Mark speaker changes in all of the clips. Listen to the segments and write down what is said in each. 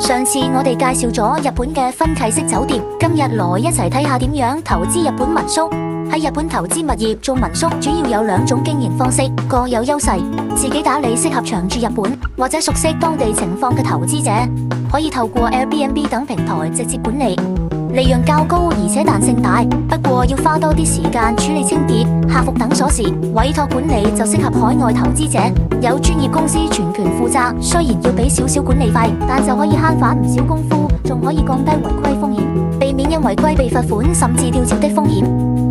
Speaker 1: 上次我哋介紹咗日本嘅分契式酒店，今日來一齊睇下點樣投資日本民宿。喺日本投資物業做民宿主要有兩種經營方式，各有優勢。自己打理適合長住日本或者熟悉當地情況嘅投資者，可以透過 Airbnb 等平台直接管理，利潤較高而且彈性大，不過要花多啲時間處理清潔、客服等瑣事。委託管理就適合海外投資者，有專業公司全權負責，雖然要俾少少管理費，但就可以慳返唔少功夫，仲可以降低違規風險，避免因違規被罰款甚至吊銷的風險。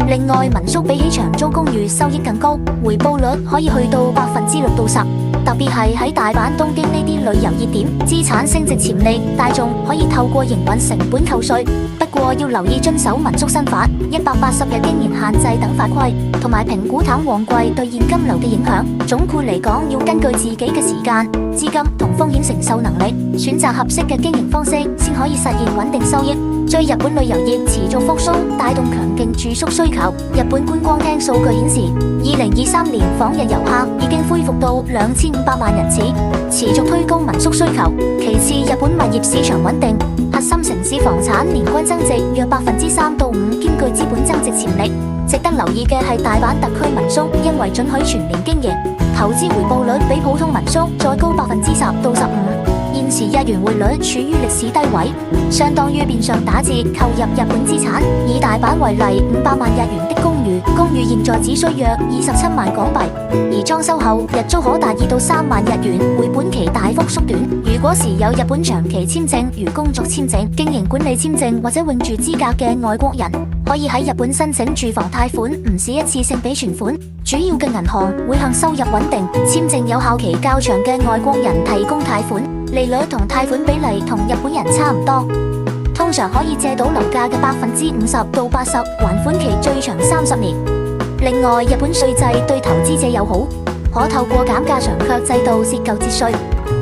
Speaker 1: 另外，民宿比起長租公寓收益更高，回報率可以去到6%到10%。特別係喺大阪、東京呢啲旅遊熱點，資產升值潛力大，仲可以透過營運成本扣稅。不過要留意遵守民宿新法、180日經營限制等法規，同埋評估淡旺季對現金流嘅影響。總括嚟講，要根據自己嘅時間、資金同風險承受能力，選擇合適嘅經營方式，先可以實現穩定收益。最日本旅遊業持續復甦，帶動強勁住宿需求。日本觀光廳數據顯示，2023年訪日遊客已經恢復到2500萬人次，持續推高民宿需求。其次，日本物業市場穩定，核心城市房產年均增值約3%到5%，兼具資本增值潛力。值得留意嘅係大阪特區民宿，因為准許全年經營，投資回報率比普通民宿再高10%到15%。現時日元匯率處於歷史低位，相當於變相打折購入日本資產。以大阪為例，500萬日元的公寓現在只需約27萬港幣，而裝修後日租可達2到3萬日元，回本期大幅縮短。如果持有日本長期簽證如工作簽證、經營管理簽證或者永住資格嘅外國人，可以喺日本申請住房貸款，唔是一次性俾存款，主要嘅銀行會向收入穩定、簽證有效期較長嘅外國人提供貸款，利率同貸款比例同日本人差唔多，通常可以借到樓價嘅50%到80%，還款期最長30年。另外，日本稅制對投資者友好，可透過減價償卻制度折舊節稅，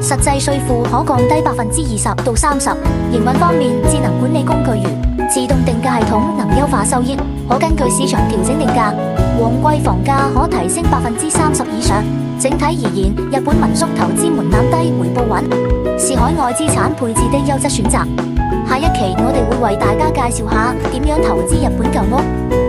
Speaker 1: 實際稅負可降低20%到30%。營運方面，智能管理工具如自動定價系統能優化收益，可根據市場調整定價，旺季房價可提升30%以上。整體而言，日本民宿投資門檻低、回報穩，是海外資產配置的優質選擇。下一期我哋會為大家介紹下點樣投資日本舊屋。